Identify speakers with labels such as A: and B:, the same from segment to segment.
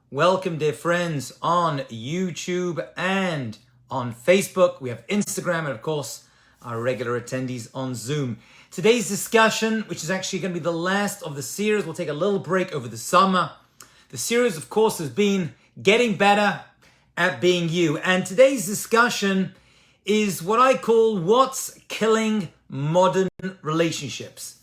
A: Welcome, dear friends, on YouTube and on Facebook. We have Instagram and, of course, our regular attendees on Zoom. Today's discussion, which is actually going to be the last of the series, we'll take a little break over the summer. The series, of course, has been Getting Better at Being You. And today's discussion is what I call What's Killing Modern Relationships.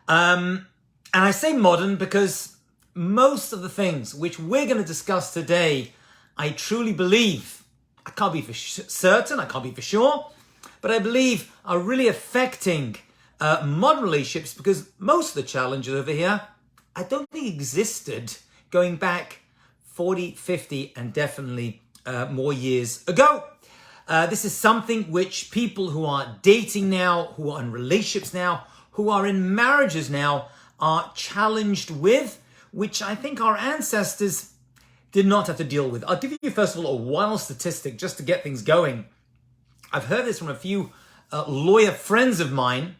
A: And I say modern because most of the things which we're going to discuss today, I truly believe, I can't be for certain, I can't be for sure, but I believe are really affecting modern relationships because most of the challenges over here, I don't think existed going back 40, 50, and definitely more years ago. This is something which people who are dating now, who are in relationships now, who are in marriages now are challenged with, which I think our ancestors did not have to deal with. I'll give you, first of all, a wild statistic just to get things going. I've heard this from a few lawyer friends of mine,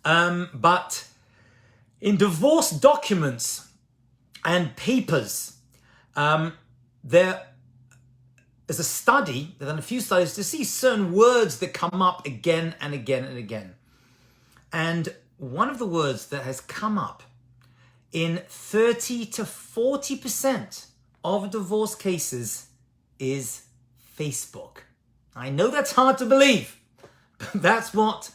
A: but in divorce documents and papers, there is a study, there's done a few studies to see certain words that come up again and again and again. And one of the words that has come up in 30 to 40% of divorce cases is Facebook. I know that's hard to believe, but that's what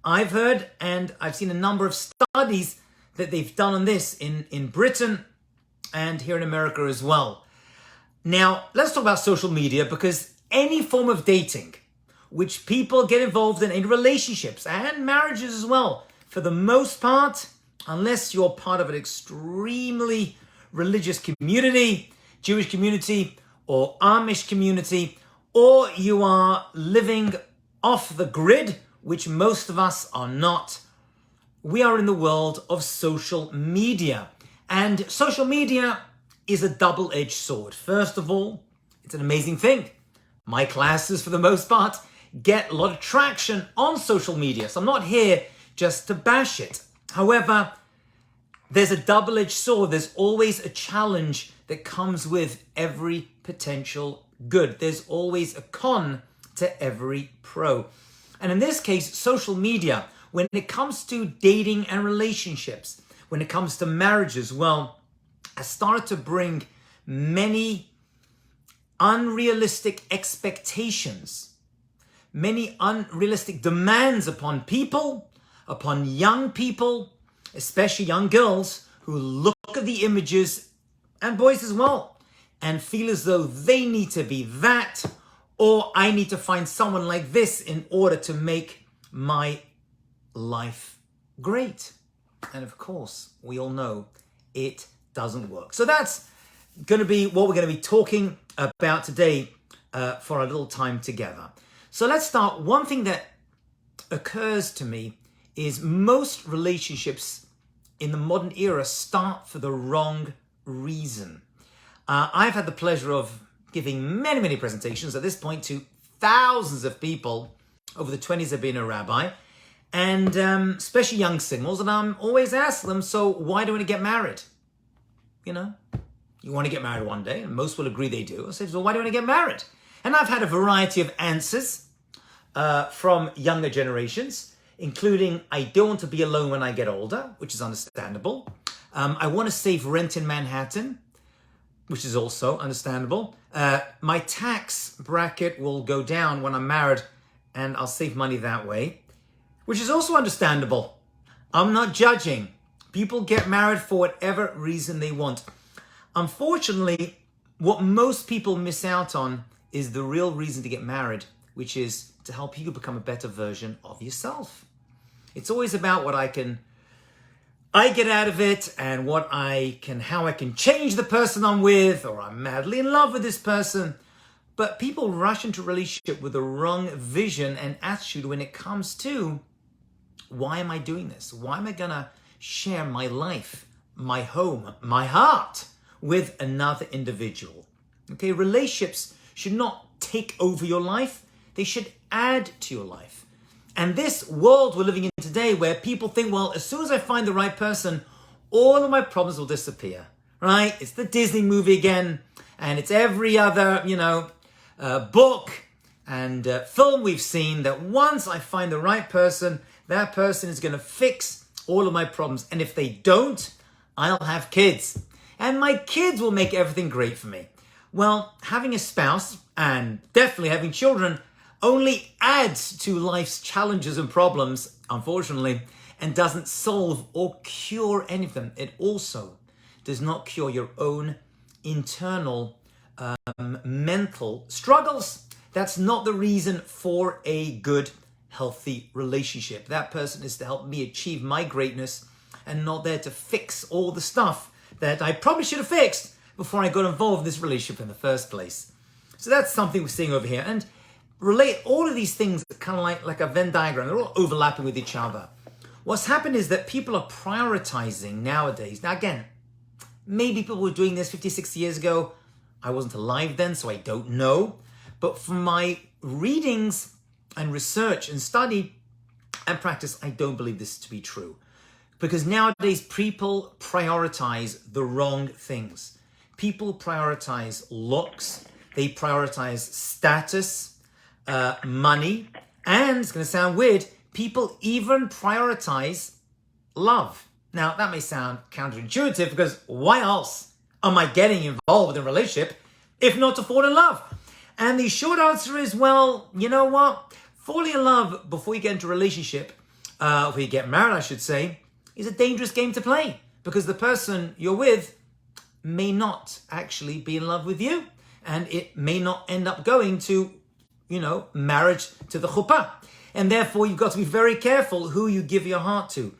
A: I've heard, and I've seen a number of studies that they've done on this in Britain and here in America as well. Now, let's talk about social media, because any form of dating which people get involved in relationships and marriages as well, for the most part, unless you're part of an extremely religious community, Jewish community or Amish community, or you are living off the grid, which most of us are not, we are in the world of social media. And social media is a double-edged sword. First of all, it's an amazing thing. My classes, for the most part, get a lot of traction on social media. So I'm not here just to bash it. However, there's a double-edged sword. There's always a challenge that comes with every potential good. There's always a con to every pro. And in this case, social media, when it comes to dating and relationships, when it comes to marriages, well, has started to bring many unrealistic expectations, many unrealistic demands upon people, upon young people, especially young girls who look at the images, and boys as well, and feel as though they need to be that, or I need to find someone like this in order to make my life great. And of course, we all know it doesn't work. So that's going to be what we're going to be talking about today for our little time together. So let's start. One thing that occurs to me is most relationships in the modern era start for the wrong reason. I've had the pleasure of giving many, many presentations at this point to thousands of people over the 20s of being a rabbi, and especially young singles, and I'm always asking them, so why do you want to get married? You know, you want to get married one day, and most will agree they do. I say, so why do you want to get married? And I've had a variety of answers from younger generations, including, I don't want to be alone when I get older, which is understandable. I want to save rent in Manhattan, which is also understandable. My tax bracket will go down when I'm married, and I'll save money that way, which is also understandable. I'm not judging. People get married for whatever reason they want. Unfortunately, what most people miss out on is the real reason to get married, which is to help you become a better version of yourself. It's always about what I get out of it, and how I can change the person I'm with, or I'm madly in love with this person. But people rush into a relationship with the wrong vision and attitude when it comes to, why am I doing this? Why am I gonna share my life, my home, my heart with another individual? Okay, relationships should not take over your life. They should add to your life. And this world we're living in today, where people think, well, as soon as I find the right person, all of my problems will disappear, right? It's the Disney movie again. And it's every other, book and film we've seen that once I find the right person, that person is going to fix all of my problems. And if they don't, I'll have kids. And my kids will make everything great for me. Well, having a spouse and definitely having children only adds to life's challenges and problems, unfortunately, and doesn't solve or cure any of them. It also does not cure your own internal mental struggles. That's not the reason for a good, healthy relationship. That person is to help me achieve my greatness and not there to fix all the stuff that I probably should have fixed before I got involved in this relationship in the first place. So that's something we're seeing over here. And relate all of these things kind of like a Venn diagram. They're all overlapping with each other. What's happened is that people are prioritizing nowadays. Now again, maybe people were doing this 50, 60 years ago. I wasn't alive then, so I don't know. But from my readings and research and study and practice, I don't believe this to be true. Because nowadays people prioritize the wrong things. People prioritize looks, they prioritize status, money, and it's going to sound weird, people even prioritize love. Now, that may sound counterintuitive because why else am I getting involved in a relationship if not to fall in love? And the short answer is, well, you know what? Falling in love before you get into a relationship, before you get married, I should say, is a dangerous game to play because the person you're with may not actually be in love with you, and it may not end up going to, marriage to the chuppah. And therefore, you've got to be very careful who you give your heart to.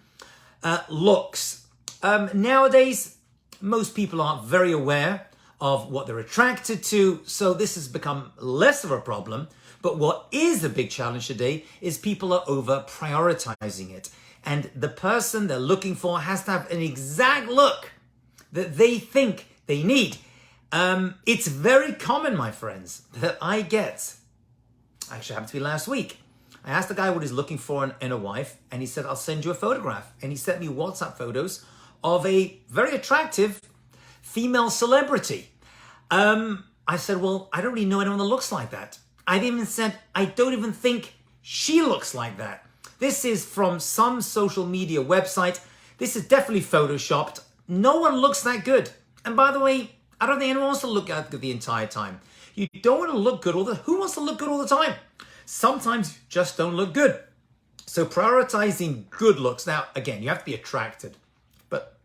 A: Looks. Nowadays, most people are very aware of what they're attracted to, so this has become less of a problem. But what is a big challenge today is people are over prioritizing it. And the person they're looking for has to have an exact look that they think they need. It's very common, my friends, that I get, actually happened to be last week, I asked the guy what he's looking for in a wife, and he said, I'll send you a photograph. And he sent me WhatsApp photos of a very attractive female celebrity. I said, well, I don't really know anyone that looks like that. I even said, I don't even think she looks like that. This is from some social media website. This is definitely photoshopped. No one looks that good. And by the way, I don't think anyone wants to look that good the entire time. You don't want to look good who wants to look good all the time? Sometimes you just don't look good. So prioritizing good looks. Now, again, you have to be attracted. But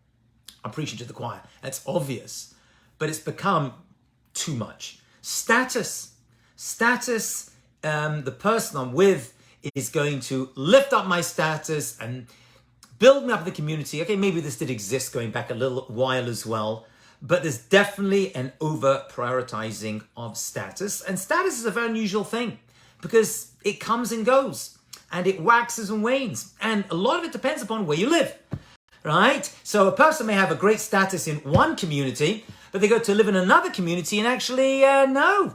A: I'm preaching to the choir. That's obvious. But it's become too much. Status. The person I'm with is going to lift up my status and build me up in the community. Okay, maybe this did exist going back a little while as well, but there's definitely an over prioritizing of status. And status is a very unusual thing because it comes and goes and it waxes and wanes. And a lot of it depends upon where you live, right? So a person may have a great status in one community, but they go to live in another community and actually, no.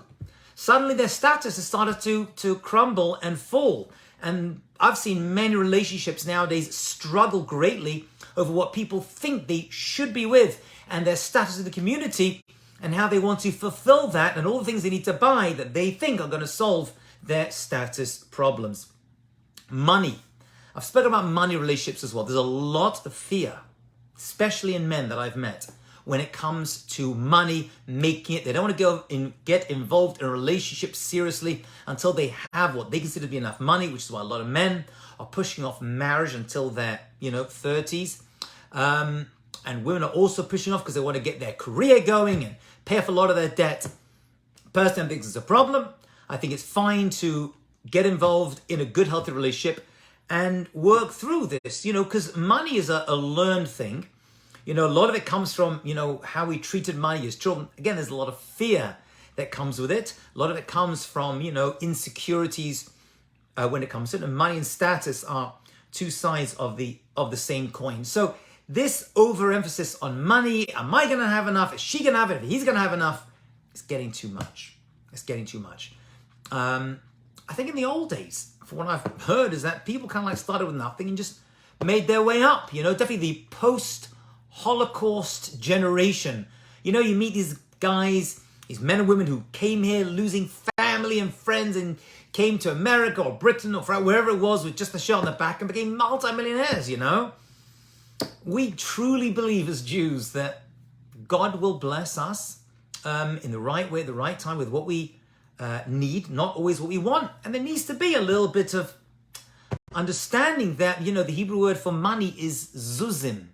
A: Suddenly their status has started to crumble and fall. And I've seen many relationships nowadays struggle greatly over what people think they should be with and their status in the community and how they want to fulfill that and all the things they need to buy that they think are going to solve their status problems. Money. I've spoken about money relationships as well. There's a lot of fear, especially in men that I've met, when it comes to money, making it. They don't want to get involved in a relationship seriously until they have what they consider to be enough money, which is why a lot of men are pushing off marriage until their 30s. And women are also pushing off because they want to get their career going and pay off a lot of their debt. Personally, I think it's a problem. I think it's fine to get involved in a good, healthy relationship and work through this, because money is a learned thing. A lot of it comes from, how we treated money as children. Again, there's a lot of fear that comes with it. A lot of it comes from, insecurities when it comes to it. And money and status are two sides of the same coin. So this overemphasis on money, am I going to have enough? Is she going to have it? If he's going to have enough, it's getting too much. It's getting too much. I think in the old days, from what I've heard, is that people kind of started with nothing and just made their way up. Definitely the post-Holocaust generation. You meet these guys These men and women who came here losing family and friends and came to America or Britain or wherever it was with just a shirt on the back and became multimillionaires, you know. We truly believe as Jews that God will bless us in the right way, at the right time, with what we need, not always what we want. And there needs to be a little bit of understanding that, you know, the Hebrew word for money is zuzim.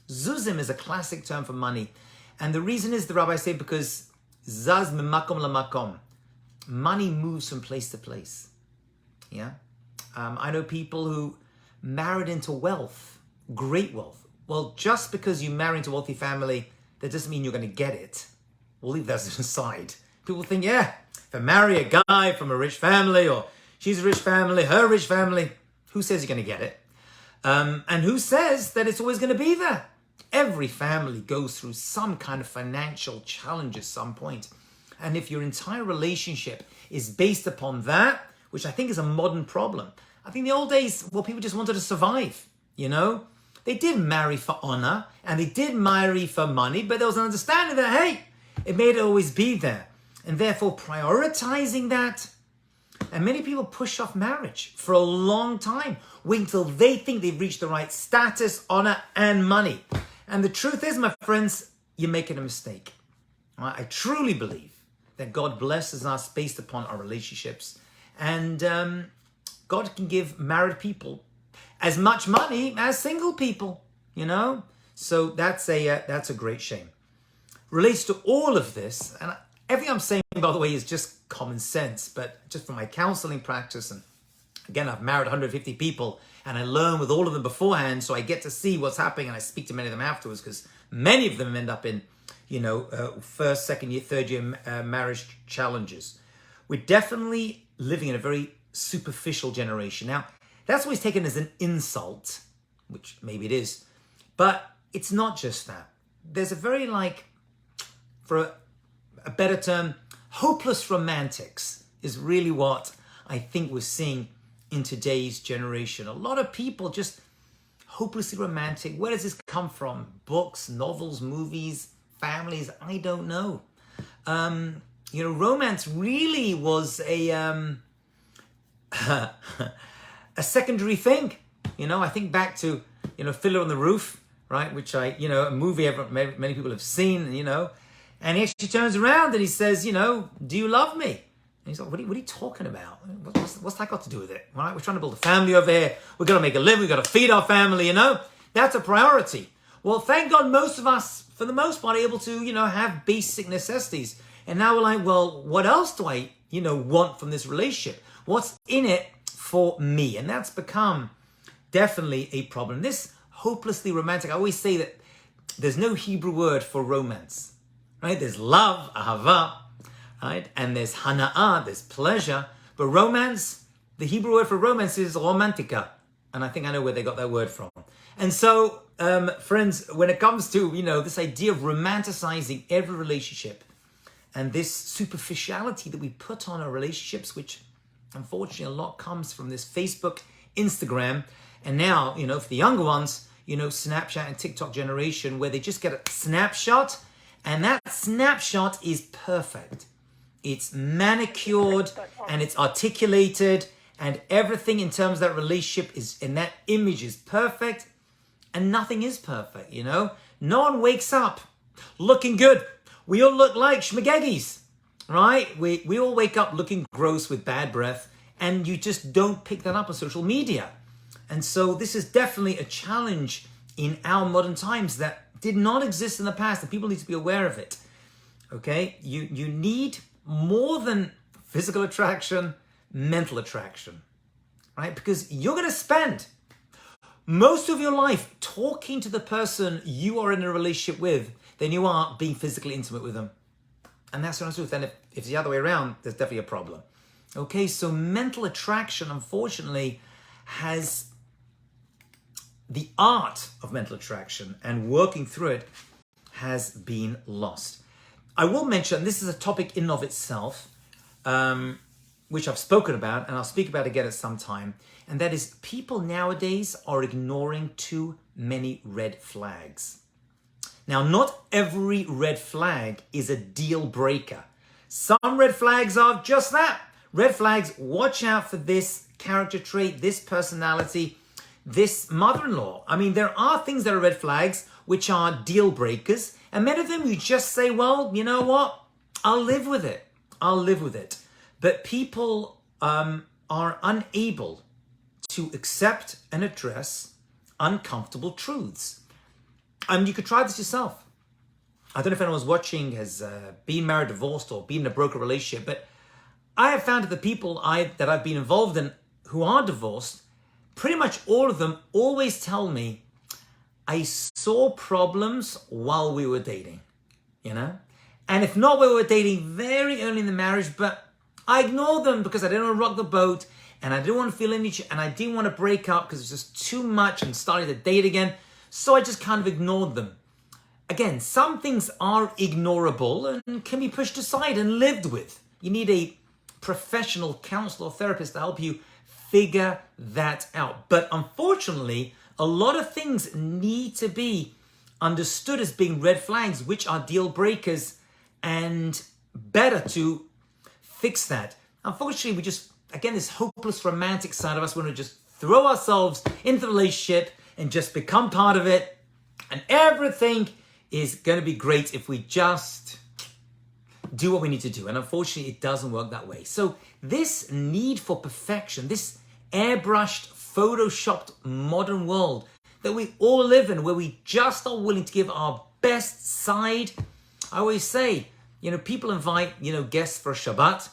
A: Zuzim is a classic term for money. And the reason is, the rabbis say, because zaz mimakom lamakom. Money moves from place to place. Yeah. I know people who married into wealth, great wealth. Well, just because you marry into a wealthy family, that doesn't mean you're going to get it. We'll leave that aside. People think, yeah, if I marry a guy from a rich family, or she's a rich family, her rich family, who says you're going to get it? And who says that it's always going to be there? Every family goes through some kind of financial challenge at some point. And if your entire relationship is based upon that, which I think is a modern problem. I think in the old days, well, people just wanted to survive, you know? They did marry for honor and they did marry for money, but there was an understanding that, hey, it may always be there. And therefore prioritizing that. And many people push off marriage for a long time, wait until they think they've reached the right status, honor, and money. And the truth is, my friends, you're making a mistake. I truly believe that God blesses us based upon our relationships. And God can give married people as much money as single people, you know? So that's a great shame. Relates to all of this, and everything I'm saying, by the way, is just common sense, but just from my counseling practice, and again, I've married 150 people, and I learn with all of them beforehand, so I get to see what's happening, and I speak to many of them afterwards, because many of them end up in, you know, first, second year, third year marriage challenges. We're definitely living in a very superficial generation. Now, that's always taken as an insult, which maybe it is, but it's not just that. There's a very, like, for a better term, hopeless romantics is really what I think we're seeing in today's generation. A lot of people just hopelessly romantic. Where does this come from? Books, novels, movies, families? I don't know. You know, romance really was a a secondary thing. You know, I think back to, you know, Fiddler on the Roof, right? Which a movie many people have seen, you know. And he actually turns around and he says, you know, do you love me? And he's like, what are you talking about? What's that got to do with it? Right? We're trying to build a family over here. We've got to make a living. We've got to feed our family, you know? That's a priority. Well, thank God most of us, for the most part, are able to, you know, have basic necessities. And now we're like, well, what else do I, you know, want from this relationship? What's in it for me? And that's become definitely a problem. This hopelessly romantic, I always say that there's no Hebrew word for romance. Right? There's love, ahava, right? And there's hana'ah, there's pleasure. But romance, the Hebrew word for romance is romantica. And I think I know where they got that word from. And so, friends, when it comes to, you know, this idea of romanticizing every relationship and this superficiality that we put on our relationships, which unfortunately a lot comes from this Facebook, Instagram, and now, you know, for the younger ones, you know, Snapchat and TikTok generation, where they just get a snapshot. And that snapshot is perfect. It's manicured and it's articulated and everything in terms of that relationship is, in that image is perfect, and nothing is perfect, you know? No one wakes up looking good. We all look like schmageggies, right? We all wake up looking gross with bad breath, and you just don't pick that up on social media. And so this is definitely a challenge in our modern times that did not exist in the past, and people need to be aware of it. Okay? You need more than physical attraction, mental attraction, right? Because you're going to spend most of your life talking to the person you are in a relationship with than you are being physically intimate with them. And that's what I'm saying. Then if it's the other way around, there's definitely a problem. Okay, so mental attraction, unfortunately, has the art of mental attraction and working through it has been lost. I will mention, this is a topic in and of itself, which I've spoken about, and I'll speak about again at some time, and that is people nowadays are ignoring too many red flags. Now, not every red flag is a deal breaker, Some red flags are just that. Red flags, watch out for this character trait, this personality, this mother-in-law. I mean, there are things that are red flags, which are deal breakers. And many of them you just say, well, you know what? I'll live with it. I'll live with it. But people are unable to accept and address uncomfortable truths. You could try this yourself. I don't know if anyone's watching has been married, divorced, or been in a broken relationship, but I have found that the people that I've been involved in who are divorced, pretty much all of them always tell me, I saw problems while we were dating, you know? And if not, we were dating very early in the marriage, but I ignored them because I didn't want to rock the boat and I didn't want to feel any, and I didn't want to break up because it's just too much and starting to date again. So I just kind of ignored them. Again, some things are ignorable and can be pushed aside and lived with. You need a professional counselor or therapist to help you figure that out. But unfortunately, a lot of things need to be understood as being red flags, which are deal breakers, and better to fix that. Unfortunately, we just, again, this hopeless romantic side of us want to just throw ourselves into the relationship and just become part of it. And everything is going to be great if we just do what we need to do. And unfortunately, it doesn't work that way. So this need for perfection, this airbrushed, photoshopped modern world that we all live in, where we just are willing to give our best side. I always say, people invite, guests for a Shabbat,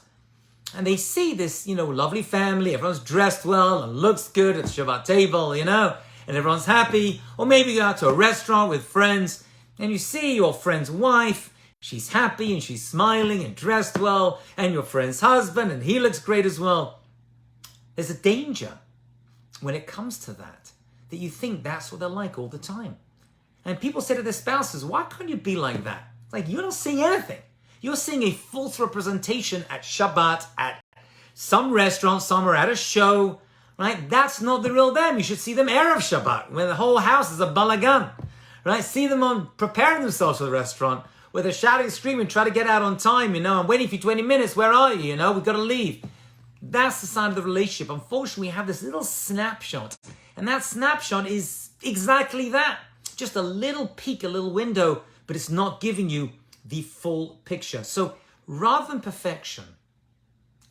A: and they see this, lovely family, everyone's dressed well and looks good at the Shabbat table, and everyone's happy. Or maybe you go out to a restaurant with friends and you see your friend's wife, she's happy and she's smiling and dressed well, and your friend's husband, and he looks great as well. There's a danger when it comes to that you think that's what they're like all the time. And people say to their spouses, why can't you be like that? Like, you're not seeing anything. You're seeing a false representation at Shabbat, at some restaurant, somewhere, at a show, right? That's not the real them. You should see them Erev Shabbat, when the whole house is a balagan, right? See them on preparing themselves for the restaurant, where they're shouting, screaming, try to get out on time, I'm waiting for you 20 minutes, where are you, we've got to leave. That's the sign of the relationship. Unfortunately, we have this little snapshot, and that snapshot is exactly that. Just a little peek, a little window, but it's not giving you the full picture. So rather than perfection,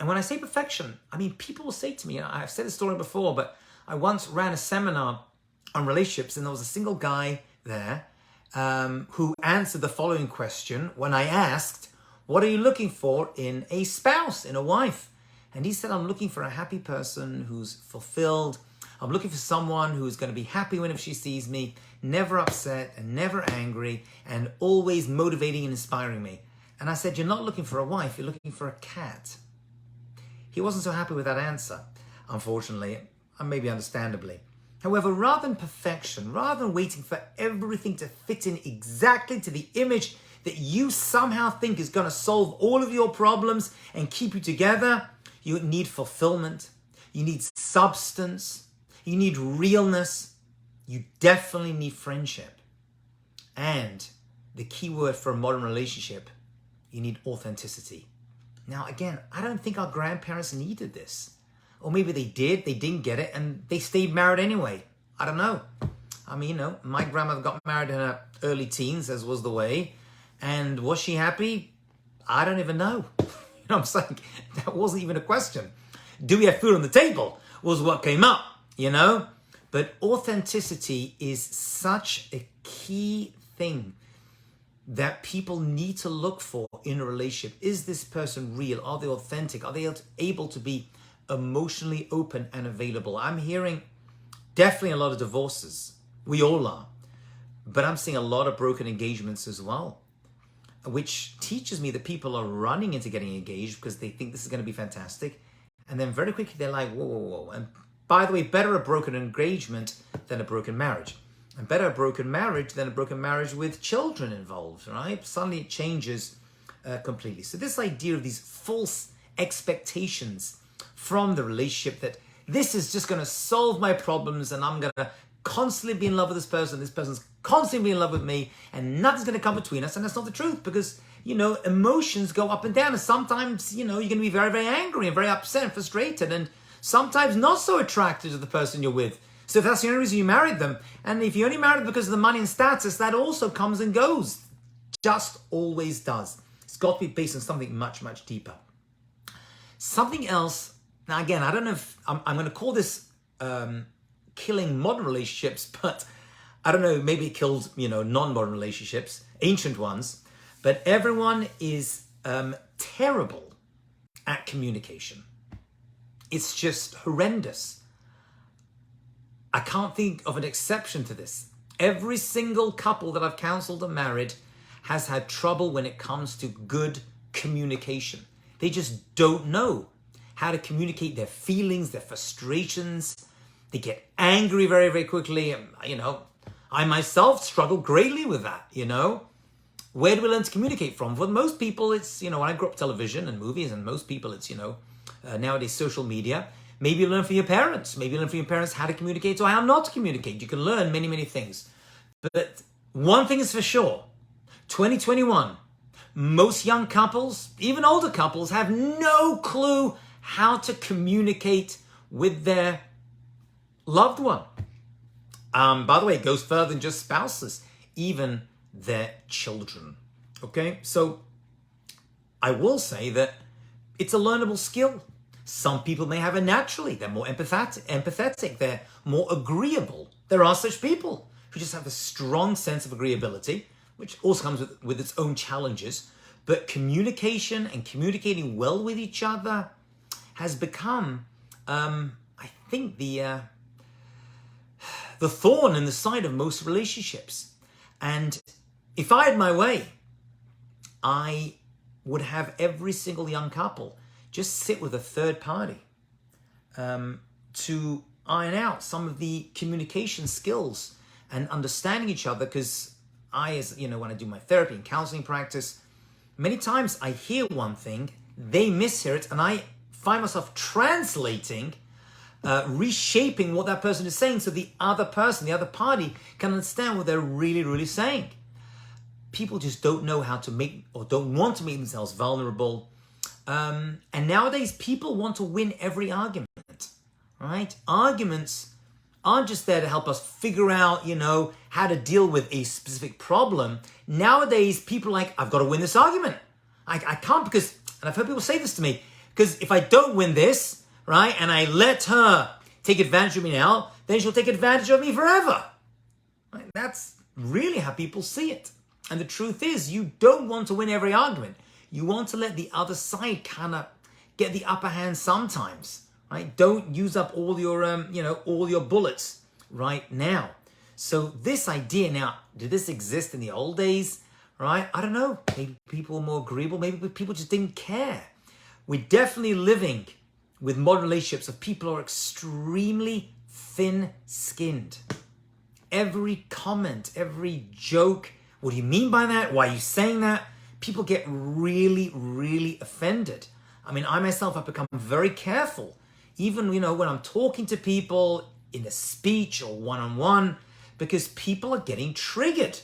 A: and when I say perfection, I mean, people will say to me, I've said this story before, but I once ran a seminar on relationships, and there was a single guy there who answered the following question when I asked, what are you looking for in a spouse, in a wife? And he said, I'm looking for a happy person who's fulfilled. I'm looking for someone who's going to be happy whenever she sees me, never upset and never angry, and always motivating and inspiring me. And I said, you're not looking for a wife, you're looking for a cat. He wasn't so happy with that answer, unfortunately, and maybe understandably. However, rather than perfection, rather than waiting for everything to fit in exactly to the image that you somehow think is going to solve all of your problems and keep you together, you need fulfillment, you need substance, you need realness, you definitely need friendship. And the key word for a modern relationship, you need authenticity. Now, again, I don't think our grandparents needed this. Or maybe they did, they didn't get it, and they stayed married anyway. I don't know. I mean, my grandmother got married in her early teens, as was the way. And was she happy? I don't even know. You know what I'm saying? That wasn't even a question. Do we have food on the table? Was what came up, But authenticity is such a key thing that people need to look for in a relationship. Is this person real? Are they authentic? Are they able to be emotionally open and available? I'm hearing definitely a lot of divorces. We all are. But I'm seeing a lot of broken engagements as well, which teaches me that people are running into getting engaged because they think this is going to be fantastic. And then very quickly they're like, whoa, whoa, whoa. And by the way, better a broken engagement than a broken marriage. And better a broken marriage than a broken marriage with children involved, right? Suddenly it changes completely. So this idea of these false expectations from the relationship that this is just going to solve my problems and I'm going to constantly be in love with this person's constantly be in love with me, and nothing's going to come between us. And that's not the truth, because emotions go up and down. And sometimes, you're going to be very, very angry and very upset and frustrated, and sometimes not so attracted to the person you're with. So if that's the only reason you married them, and if you only married them because of the money and status, that also comes and goes. Just always does. It's got to be based on something much, much deeper. Something else, now again, I don't know if I'm going to call this killing modern relationships, but I don't know, maybe it killed, non-modern relationships, ancient ones, but everyone is terrible at communication. It's just horrendous. I can't think of an exception to this. Every single couple that I've counseled and married has had trouble when it comes to good communication. They just don't know how to communicate their feelings, their frustrations. They get angry very, very quickly. I myself struggle greatly with that, Where do we learn to communicate from? For most people, it's, when I grew up television and movies, and most people, it's, nowadays social media. Maybe you learn from your parents. Maybe you learn from your parents how to communicate or how not to communicate. You can learn many, many things. But one thing is for sure, 2021, most young couples, even older couples, have no clue how to communicate with their loved one. By the way, it goes further than just spouses, even their children. Okay, so I will say that it's a learnable skill. Some people may have it naturally. They're more empathetic. They're more agreeable. There are such people who just have a strong sense of agreeability, which also comes with its own challenges. But communication and communicating well with each other has become, I think, the thorn in the side of most relationships. And if I had my way, I would have every single young couple just sit with a third party to iron out some of the communication skills and understanding each other. Because when I do my therapy and counseling practice, many times I hear one thing, they mishear it, and I find myself translating, reshaping what that person is saying so the other person, the other party, can understand what they're really, really saying. People just don't know how to make, or don't want to make themselves vulnerable. And nowadays, people want to win every argument, right? Arguments aren't just there to help us figure out, how to deal with a specific problem. Nowadays, people are like, I've got to win this argument. I can't because, and I've heard people say this to me, because if I don't win this, right, and I let her take advantage of me now, then she'll take advantage of me forever. Right? That's really how people see it. And the truth is, you don't want to win every argument. You want to let the other side kind of get the upper hand sometimes, right? Don't use up all your, all your bullets right now. So this idea now, did this exist in the old days, right? I don't know. Maybe people were more agreeable. Maybe people just didn't care. We're definitely living with modern relationships of people who are extremely thin-skinned. Every comment, every joke, what do you mean by that? Why are you saying that? People get really, really offended. I mean, I myself have become very careful, even, when I'm talking to people in a speech or one-on-one, because people are getting triggered.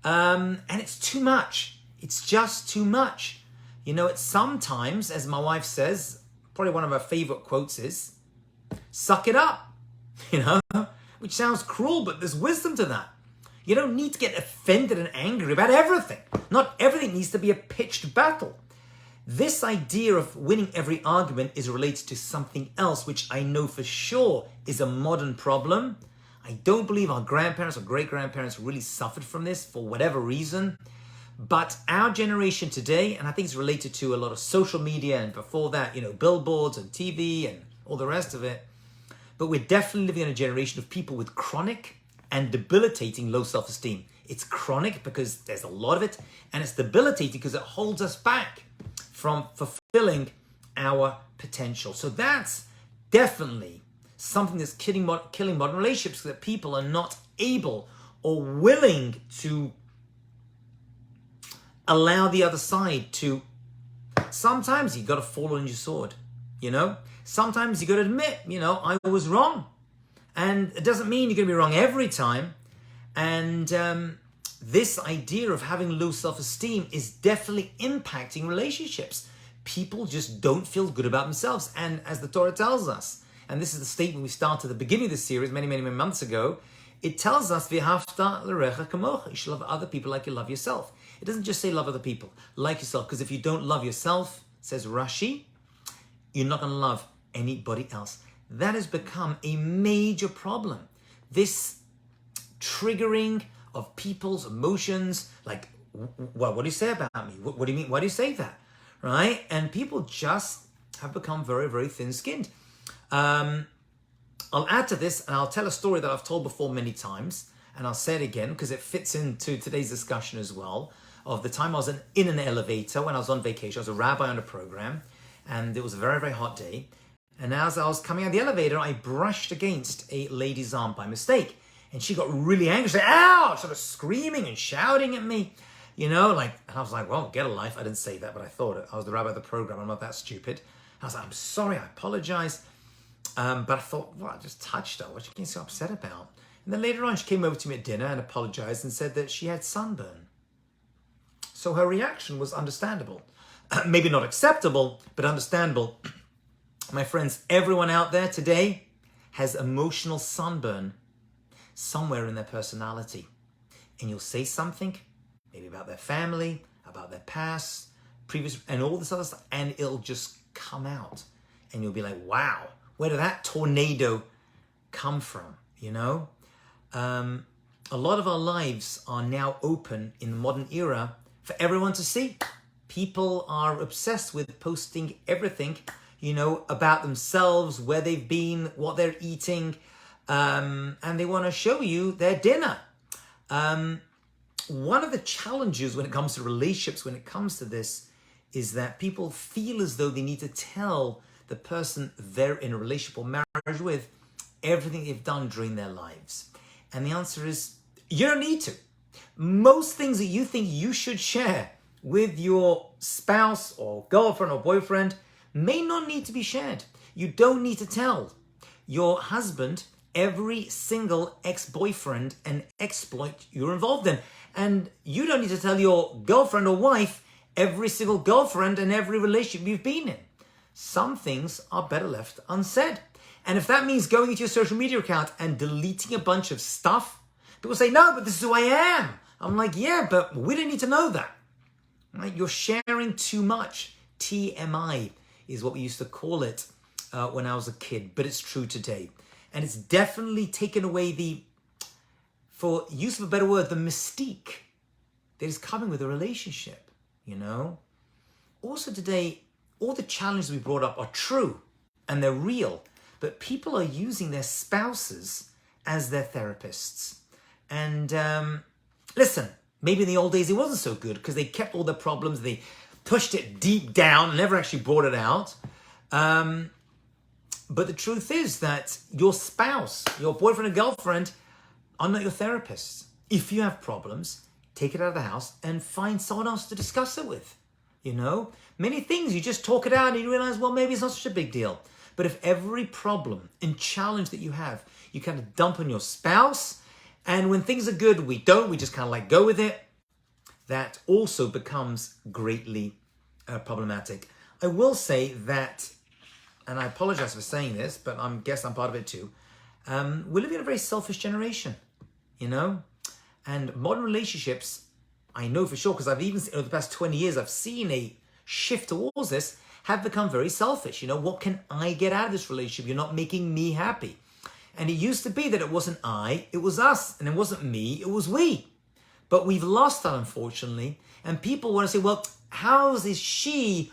A: And it's too much. It's just too much. It's sometimes, as my wife says, probably one of her favorite quotes is, suck it up, which sounds cruel, but there's wisdom to that. You don't need to get offended and angry about everything. Not everything needs to be a pitched battle. This idea of winning every argument is related to something else, which I know for sure is a modern problem. I don't believe our grandparents or great-grandparents really suffered from this for whatever reason. But our generation today, and I think it's related to a lot of social media and before that, billboards and TV and all the rest of it. But we're definitely living in a generation of people with chronic and debilitating low self-esteem. It's chronic because there's a lot of it, and it's debilitating because it holds us back from fulfilling our potential. So that's definitely something that's killing modern relationships, that people are not able or willing to allow the other side to. Sometimes you got to fall on your sword, Sometimes you got to admit, I was wrong. And it doesn't mean you're going to be wrong every time. And this idea of having low self-esteem is definitely impacting relationships. People just don't feel good about themselves. And as the Torah tells us, and this is the statement we started at the beginning of this series many months ago, it tells us, V'ahavta l'recha kamocha. You should love other people like you love yourself. It doesn't just say love other people, like yourself, because if you don't love yourself, says Rashi, you're not going to love anybody else. That has become a major problem. This triggering of people's emotions, like, what do you say about me? What do you mean? Why do you say that? Right? And people just have become very thin-skinned. I'll add to this, and I'll tell a story that I've told before many times, and I'll say it again because it fits into today's discussion as well, of the time I was in an elevator when I was on vacation. I was a rabbi on a program, and it was a very hot day. And as I was coming out of the elevator, I brushed against a lady's arm by mistake. And she got really angry. She said, "Ow!" Sort of screaming and shouting at me. And I was like, well, get a life. I didn't say that, but I thought it. I was the rabbi of the program. I'm not that stupid. I was like, I'm sorry, I apologize. But I thought, well, I just touched her. What she getting so upset about? And then later on, she came over to me at dinner and apologized and said that she had sunburn. So her reaction was understandable. Maybe not acceptable, but understandable. My friends, everyone out there today has emotional sunburn somewhere in their personality. And you'll say something, maybe about their family, about their past, previous, and all this other stuff, and it'll just come out. And you'll be like, wow, where did that tornado come from? A lot of our lives are now open in the modern era for everyone to see. People are obsessed with posting everything, about themselves, where they've been, what they're eating, and they want to show you their dinner. One of the challenges when it comes to relationships, when it comes to this, is that people feel as though they need to tell the person they're in a relationship or marriage with everything they've done during their lives. And the answer is, you don't need to. Most things that you think you should share with your spouse or girlfriend or boyfriend may not need to be shared. You don't need to tell your husband every single ex-boyfriend and exploit you're involved in. And you don't need to tell your girlfriend or wife every single girlfriend and every relationship you've been in. Some things are better left unsaid. And if that means going into your social media account and deleting a bunch of stuff, people say, no, but this is who I am. I'm like, yeah, but we don't need to know that. Right? You're sharing too much. TMI is what we used to call it when I was a kid, but it's true today. And it's definitely taken away for use of a better word, the mystique that is coming with a relationship, Also today, all the challenges we brought up are true and they're real, but people are using their spouses as their therapists. And listen, maybe in the old days it wasn't so good because they kept all their problems, they pushed it deep down, never actually brought it out. But the truth is that your spouse, your boyfriend or girlfriend, are not your therapists. If you have problems, take it out of the house and find someone else to discuss it with. Many things you just talk it out and you realize, well, maybe it's not such a big deal. But if every problem and challenge that you have, you kind of dump on your spouse, and when things are good, we just kind of go with it, that also becomes greatly problematic. I will say that, and I apologize for saying this, but I guess I'm part of it too. We're living in a very selfish generation, and modern relationships, I know for sure, because I've even seen over the past 20 years, I've seen a shift towards this, have become very selfish. What can I get out of this relationship? You're not making me happy. And it used to be that it wasn't I, it was us, and it wasn't me, it was we. But we've lost that, unfortunately, and people want to say, well, how is he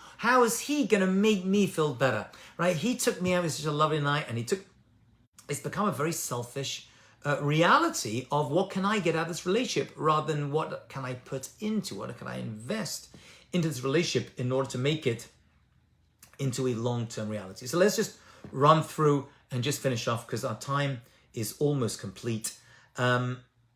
A: going to make me feel better, right? He took me out, it was such a lovely night, and it's become a very selfish reality of what can I get out of this relationship rather than what can I put into, what can I invest into this relationship in order to make it into a long-term reality. So let's just run through and just finish off because our time is almost complete.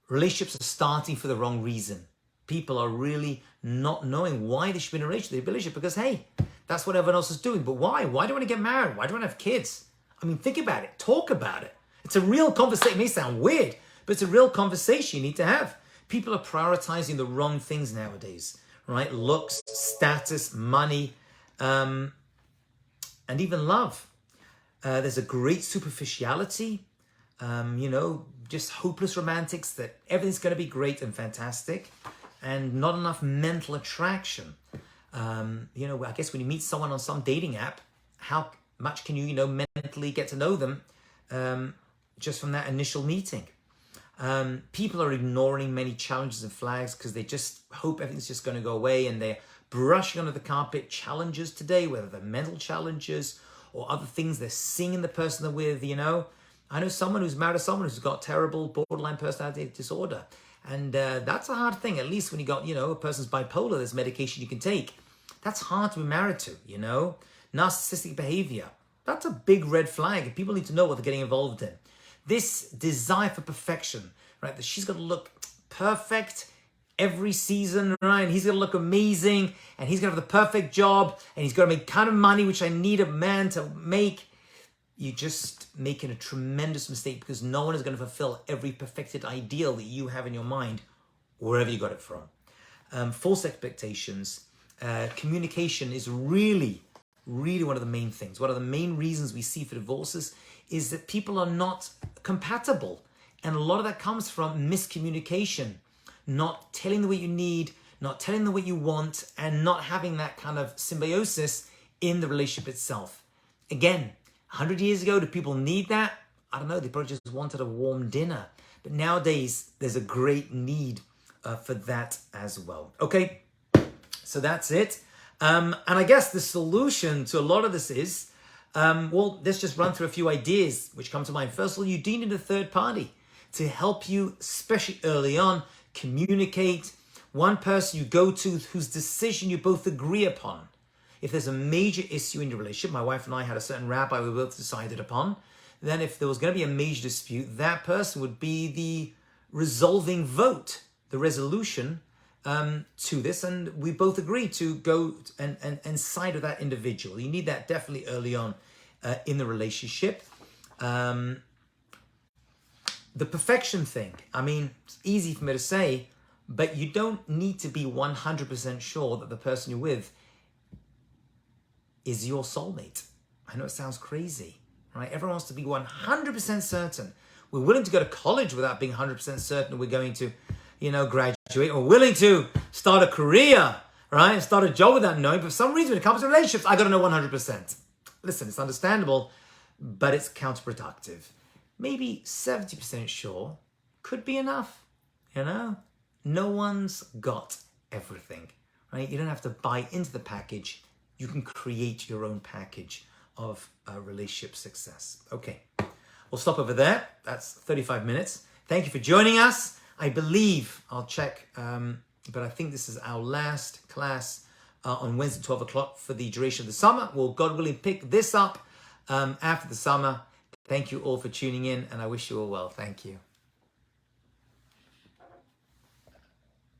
A: Relationships are starting for the wrong reason. People are really not knowing why they should be in a relationship because, hey, that's what everyone else is doing. But why? Why do I want to get married? Why do I want to have kids? I mean, think about it. Talk about it. It's a real conversation. It may sound weird, but it's a real conversation you need to have. People are prioritizing the wrong things nowadays, right? Looks, status, money, and even love. There's a great superficiality, just hopeless romantics that everything's going to be great and fantastic, and not enough mental attraction. I guess when you meet someone on some dating app, how much can you, mentally get to know them just from that initial meeting? People are ignoring many challenges and flags because they just hope everything's just going to go away, and they're brushing under the carpet challenges today, whether they're mental challenges or other things they're seeing the person they're with, I know someone who's married to someone who's got terrible borderline personality disorder. And that's a hard thing. At least when you got, a person's bipolar, there's medication you can take. That's hard to be married to, Narcissistic behavior. That's a big red flag. People need to know what they're getting involved in. This desire for perfection, right? That she's got to look perfect every season, right? And he's going to look amazing, and he's going to have the perfect job, and he's got to make kind of money, which I need a man to make. You're just making a tremendous mistake, because no one is going to fulfill every perfected ideal that you have in your mind, wherever you got it from. False expectations. Communication is really one of the main things. One of the main reasons we see for divorces is that people are not compatible. And a lot of that comes from miscommunication, not telling them what you need, not telling them what you want, and not having that kind of symbiosis in the relationship itself. Again, 100 years ago, do people need that? I don't know, they probably just wanted a warm dinner. But nowadays, there's a great need for that as well. Okay, so that's it. And I guess the solution to a lot of this is, let's just run through a few ideas which come to mind. First of all, you do need a third party to help you, especially early on, communicate. One person you go to whose decision you both agree upon. If there's a major issue in your relationship, my wife and I had a certain rabbi we both decided upon, then if there was going to be a major dispute, that person would be the resolving vote, the resolution to this, and we both agree to go and side with that individual. You need that definitely early on in the relationship. The perfection thing, it's easy for me to say, but you don't need to be 100% sure that the person you're with is your soulmate. I know it sounds crazy, right? Everyone wants to be 100% certain. We're willing to go to college without being 100% certain we're going to, graduate. We're willing to start a career, right? Start a job without knowing. But for some reason, when it comes to relationships, I got to know 100%. Listen, it's understandable, but it's counterproductive. Maybe 70% sure could be enough, No one's got everything, right? You don't have to buy into the package. You can create your own package of relationship success. Okay, we'll stop over there. That's 35 minutes. Thank you for joining us. I believe, I'll check, but I think this is our last class on Wednesday, 12 o'clock for the duration of the summer. We'll, God willing, pick this up after the summer. Thank you all for tuning in, and I wish you all well. Thank you.